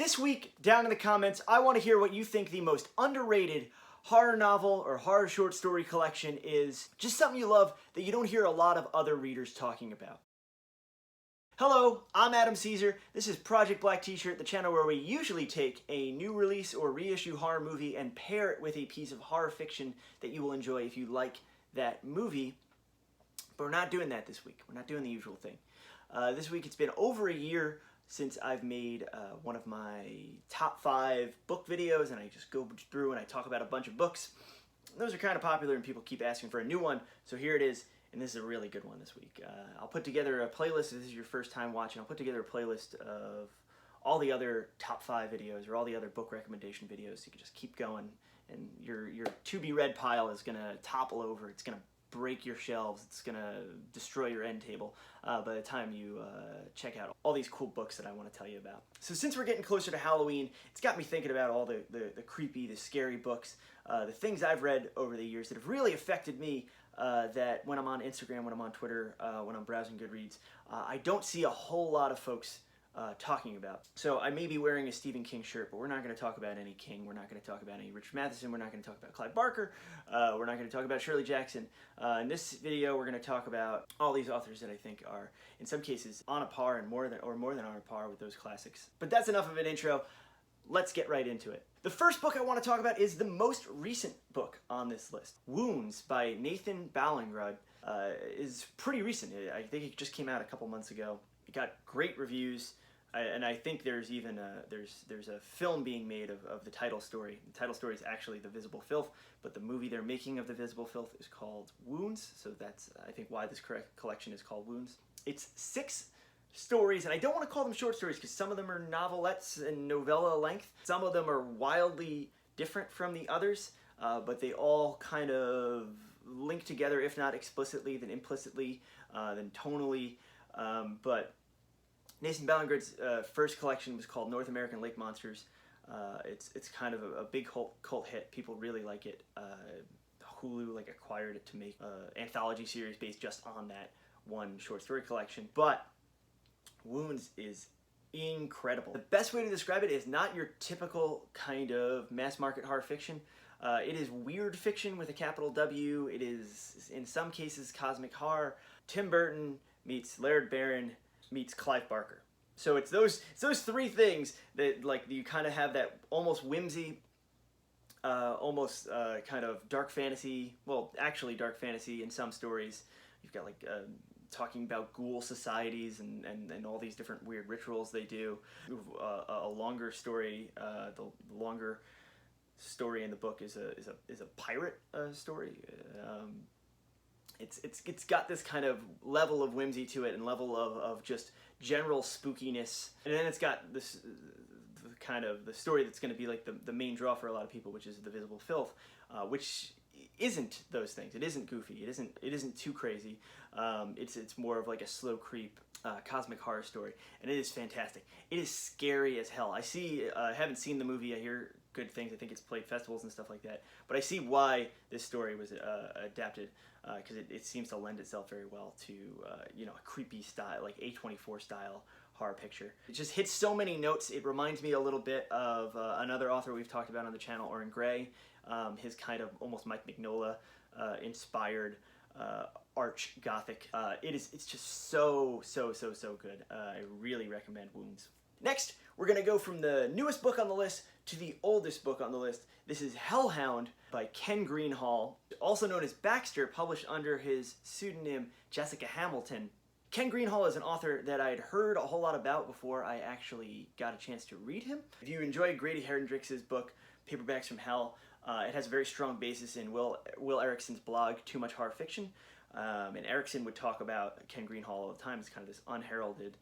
This week, down in the comments, I want to hear what you think the most underrated horror novel or horror short story collection is. Just something you love that you don't hear a lot of other readers talking about. Hello, I'm Adam Cesare. This is Project Black T-Shirt, the channel where we usually take a new release or reissue horror movie and pair it with a piece of horror fiction that you will enjoy if you like that movie. But we're not doing that this week. We're not doing the usual thing. This week it's been over a year since I've made one of my top 5 book videos, and I just go through and I talk about a bunch of books. Those are kind of popular and people keep asking for a new one, so here it is, and this is a really good one this week. I'll put together a playlist. If this is your first time watching, I'll put together a playlist of all the other top 5 videos or all the other book recommendation videos, so you can just keep going, and your to-be-read pile is going to topple over. It's going to break your shelves. It's gonna destroy your end table by the time you check out all these cool books that I want to tell you about. So since we're getting closer to Halloween, it's got me thinking about all the creepy, the scary books, the things I've read over the years that have really affected me, that when I'm on Instagram, when I'm on Twitter, when I'm browsing Goodreads, I don't see a whole lot of folks talking about. So I may be wearing a Stephen King shirt, but we're not going to talk about any King. We're not going to talk about any Richard Matheson. We're not going to talk about Clive Barker. We're not going to talk about Shirley Jackson. In this video, we're going to talk about all these authors that I think are, in some cases, on a par and more than on a par with those classics. But that's enough of an intro. Let's get right into it. The first book I want to talk about is the most recent book on this list. Wounds by Nathan Ballingrud is pretty recent. I think it just came out a couple months ago. It got great reviews. And I think there's even there's a film being made of the title story. The title story is actually The Visible Filth, but the movie they're making of The Visible Filth is called Wounds. So that's, I think, why this collection is called Wounds. It's 6 stories, and I don't want to call them short stories because some of them are novelettes and novella length. Some of them are wildly different from the others, but they all kind of link together, if not explicitly, then implicitly, then tonally, but Nathan Ballingrud's first collection was called North American Lake Monsters. It's kind of a big cult hit. People really like it. Hulu acquired it to make an anthology series based just on that one short story collection. But Wounds is incredible. The best way to describe it is not your typical kind of mass market horror fiction. It is weird fiction with a capital W. It is, in some cases, cosmic horror. Tim Burton meets Laird Barron meets Clive Barker. So it's those 3 things that you kind of have that almost whimsy, almost kind of dark fantasy. Well, actually dark fantasy in some stories. You've got talking about ghoul societies and all these different weird rituals they do. A longer story. The longer story in the book is a pirate story. It's got this kind of level of whimsy to it and level of just general spookiness, and then it's got this kind of the story that's going to be the main draw for a lot of people, which is The Visible Filth, which isn't those things. It isn't goofy. It isn't too crazy. It's more of a slow creep cosmic horror story, and it is fantastic. It is scary as hell. I haven't seen the movie. I hear good things. I think it's played festivals and stuff like that. But I see why this story was adapted, because it seems to lend itself very well to a creepy style, like A24 style horror picture. It just hits so many notes. It reminds me a little bit of another author we've talked about on the channel, Oren Gray. His kind of almost Mike Mignola inspired arch gothic. It's just so good. I really recommend Wounds. Next, we're going to go from the newest book on the list to the oldest book on the list. This is Hellhound by Ken Greenhall, also known as Baxter, published under his pseudonym Jessica Hamilton. Ken Greenhall is an author that I'd heard a whole lot about before I actually got a chance to read him. If you enjoyed Grady Hendrix's book, Paperbacks from Hell, it has a very strong basis in Will Erickson's blog, Too Much Horror Fiction. And Erickson would talk about Ken Greenhall all the time as kind of this unheralded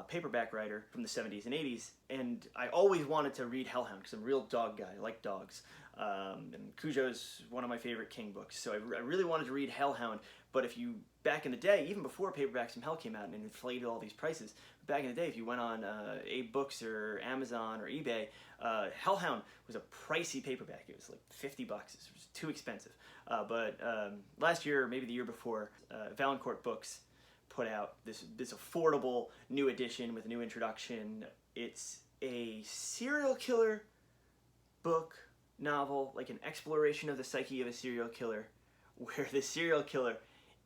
paperback writer from the 70s and 80s, and I always wanted to read Hellhound because I'm a real dog guy. I like dogs, and Cujo's one of my favorite King books, so I really wanted to read Hellhound. But if you, back in the day, even before Paperbacks from Hell came out and inflated all these prices, back in the day, if you went on Abe Books or Amazon or eBay, Hellhound was a pricey paperback. It was like $50. It was too expensive. But last year, or maybe the year before, Valancourt Books put out this affordable new edition with a new introduction. It's a serial killer book, novel, like an exploration of the psyche of a serial killer, where the serial killer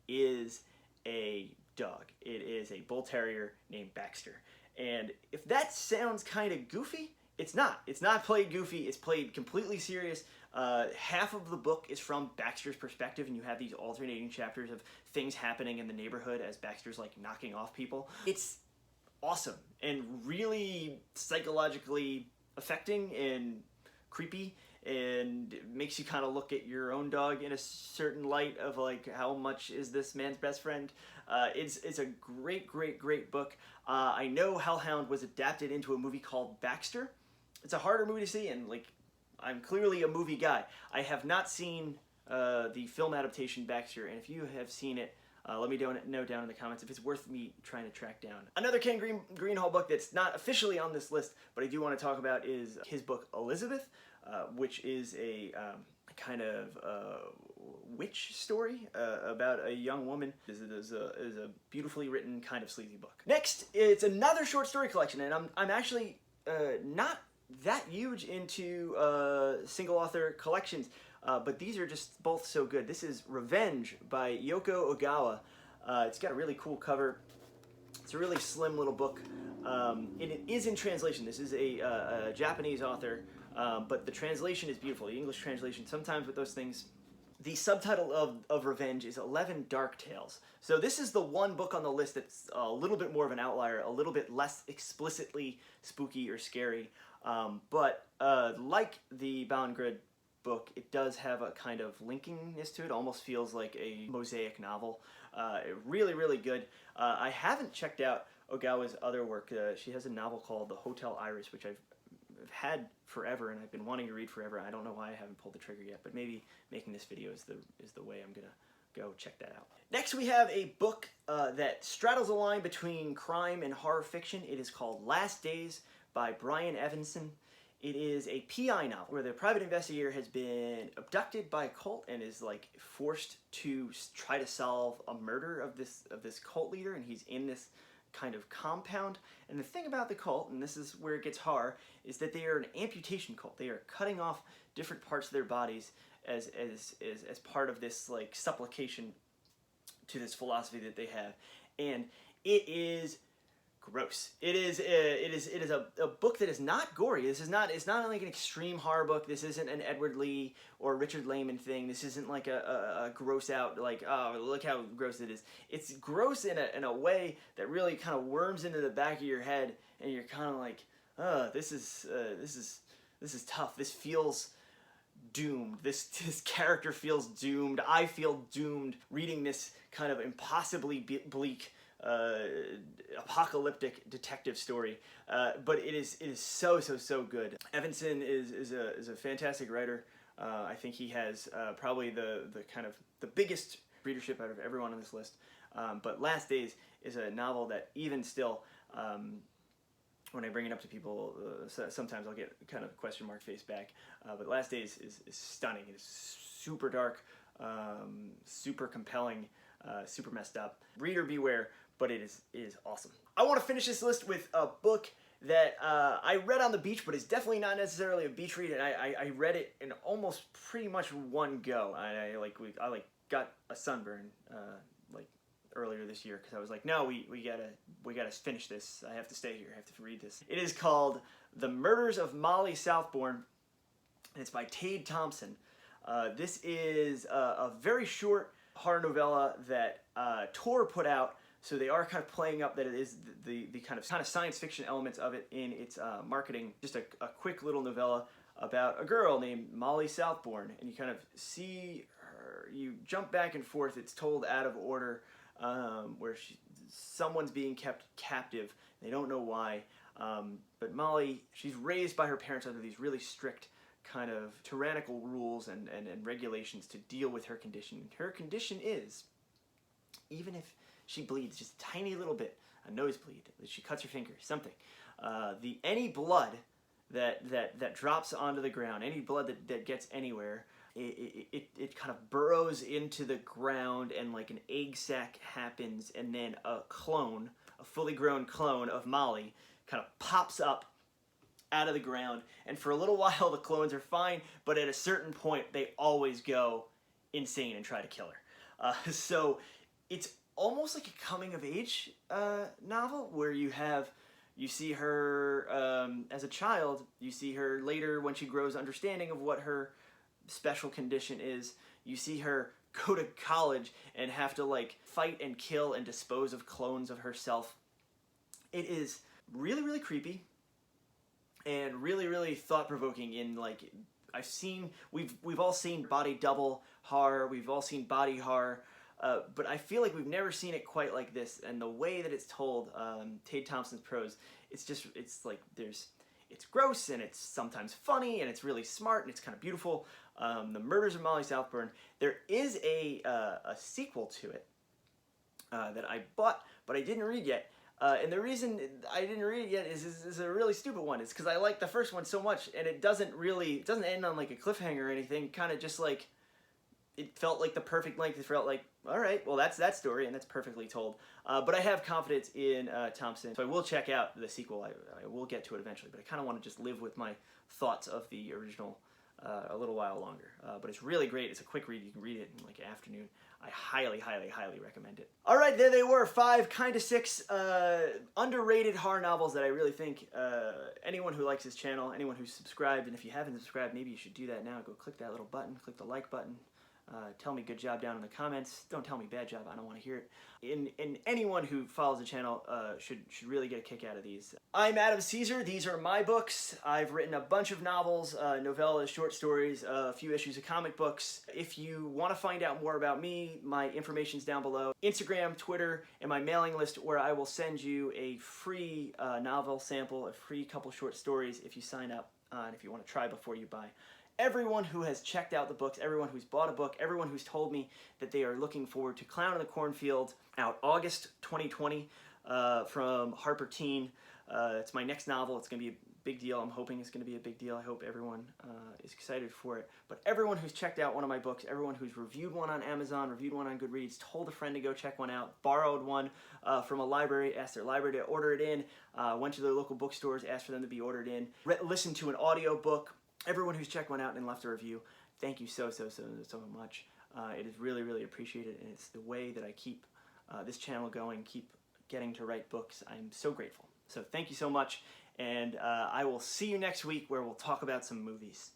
is a dog. It is a bull terrier named Baxter. And if that sounds kind of goofy, it's not. It's not played goofy. It's played completely serious. Half of the book is from Baxter's perspective, and you have these alternating chapters of things happening in the neighborhood as Baxter's like knocking off people. It's awesome and really psychologically affecting and creepy, and it makes you kind of look at your own dog in a certain light of like, how much is this man's best friend? It's a great book. I know Hellhound was adapted into a movie called Baxter. It's a harder movie to see, and like, I'm clearly a movie guy. I have not seen the film adaptation Baxter, and if you have seen it, let me know down in the comments if it's worth me trying to track down. Another Ken Greenhall book that's not officially on this list, but I do want to talk about is his book Elizabeth, which is a kind of witch story about a young woman. It is a beautifully written kind of sleazy book. Next, it's another short story collection, and I'm actually not that huge into single author collections, but these are just both so good. This is Revenge by Yoko Ogawa. It's got a really cool cover. It's a really slim little book, and it is in translation. This is a Japanese author, but the translation is beautiful. The English translation, sometimes with those things. The subtitle of Revenge is 11 Dark Tales. So this is the one book on the list that's a little bit more of an outlier, a little bit less explicitly spooky or scary. But like the Balangrid book, it does have a kind of linkingness to it. Almost feels like a mosaic novel. Really good. I haven't checked out Ogawa's other work. She has a novel called The Hotel Iris, which I've had forever and I've been wanting to read forever. I don't know why I haven't pulled the trigger yet, but maybe making this video is the way I'm gonna go check that out. Next, we have a book that straddles a line between crime and horror fiction. It is called Last Days by Brian Evanson. It is a PI novel where the private investigator has been abducted by a cult and is like forced to try to solve a murder of this cult leader, and he's in this kind of compound. And the thing about the cult, and this is where it gets horror, is that they are an amputation cult. They are cutting off different parts of their bodies as part of this like supplication to this philosophy that they have, and it is gross. It is a book that is not gory. It's not like an extreme horror book. This isn't an Edward Lee or Richard Lehman thing. This isn't like a gross out, like, oh, look how gross it is. It's gross in a way that really kind of worms into the back of your head, and you're kind of like, oh, this is tough. This feels doomed. This character feels doomed. I feel doomed reading this kind of impossibly bleak apocalyptic detective story, but it is so good. Evanson is a fantastic writer. I think he has probably the kind of the biggest readership out of everyone on this list. But Last Days is a novel that even still, when I bring it up to people, sometimes I'll get kind of question mark face back. But Last Days is stunning. It is super dark, super compelling, super messed up. Reader beware. But it is awesome. I want to finish this list with a book that I read on the beach, but it's definitely not necessarily a beach read. And I read it in almost pretty much one go. I got a sunburn like earlier this year because I was like, no, we gotta finish this. I have to stay here. I have to read this. It is called The Murders of Molly Southborn, and it's by Tade Thompson. This is a very short horror novella that Tor put out. So they are kind of playing up that it is the kind of science fiction elements of it in its marketing. Just a quick little novella about a girl named Molly Southborn, and you kind of see her. You jump back and forth. It's told out of order, where someone's being kept captive. They don't know why, but Molly, she's raised by her parents under these really strict kind of tyrannical rules and regulations to deal with her condition. Her condition is, even if she bleeds just a tiny little bit, a nosebleed, she cuts her finger, something. Any blood that drops onto the ground, any blood that gets anywhere, it kind of burrows into the ground, and like an egg sac happens, and then a fully grown clone of Molly kind of pops up out of the ground. And for a little while, the clones are fine, but at a certain point, they always go insane and try to kill her. So it's almost like a coming-of-age novel where you see her as a child, you see her later when she grows understanding of what her special condition is, you see her go to college and have to like fight and kill and dispose of clones of herself. It is really, really creepy and really, really thought-provoking. In like, we've all seen body double horror, we've all seen body horror, but I feel like we've never seen it quite like this. And the way that it's told, Tade Thompson's prose, it's gross and it's sometimes funny and it's really smart and it's kind of beautiful. The Murders of Molly Southborn. There is a sequel to it that I bought, but I didn't read yet. And the reason I didn't read it yet is a really stupid one. It's because I like the first one so much, and it doesn't end on like a cliffhanger or anything. Kind of just like, it felt like the perfect length. It felt like, all right, well, that's that story, and that's perfectly told. But I have confidence in Thompson, so I will check out the sequel. I will get to it eventually, but I kind of want to just live with my thoughts of the original a little while longer. But it's really great. It's a quick read. You can read it in like an afternoon. I highly, highly, highly recommend it. All right, there they were, 5, kind of 6 underrated horror novels that I really think anyone who likes this channel, anyone who's subscribed, and if you haven't subscribed, maybe you should do that now. Go click that little button, click the like button. Tell me good job down in the comments. Don't tell me bad job. I don't want to hear it. And anyone who follows the channel should really get a kick out of these. I'm Adam Cesare. These are my books. I've written a bunch of novels, novellas, short stories, a few issues of comic books. If you want to find out more about me, my information's down below. Instagram, Twitter, and my mailing list, where I will send you a free novel sample, a free couple short stories if you sign up, and if you want to try before you buy. Everyone who has checked out the books, everyone who's bought a book, everyone who's told me that they are looking forward to Clown in the Cornfield, out August 2020 from Harper Teen. It's my next novel. It's going to be a big deal. I'm hoping it's going to be a big deal. I hope everyone is excited for it. But everyone who's checked out one of my books, everyone who's reviewed one on Amazon, reviewed one on Goodreads, told a friend to go check one out, borrowed one from a library, asked their library to order it in, went to their local bookstores, asked for them to be ordered in, listened to an audio book. Everyone who's checked one out and left a review, thank you so much. It is really, really appreciated, and it's the way that I keep this channel going, keep getting to write books. I'm so grateful. So thank you so much, and I will see you next week where we'll talk about some movies.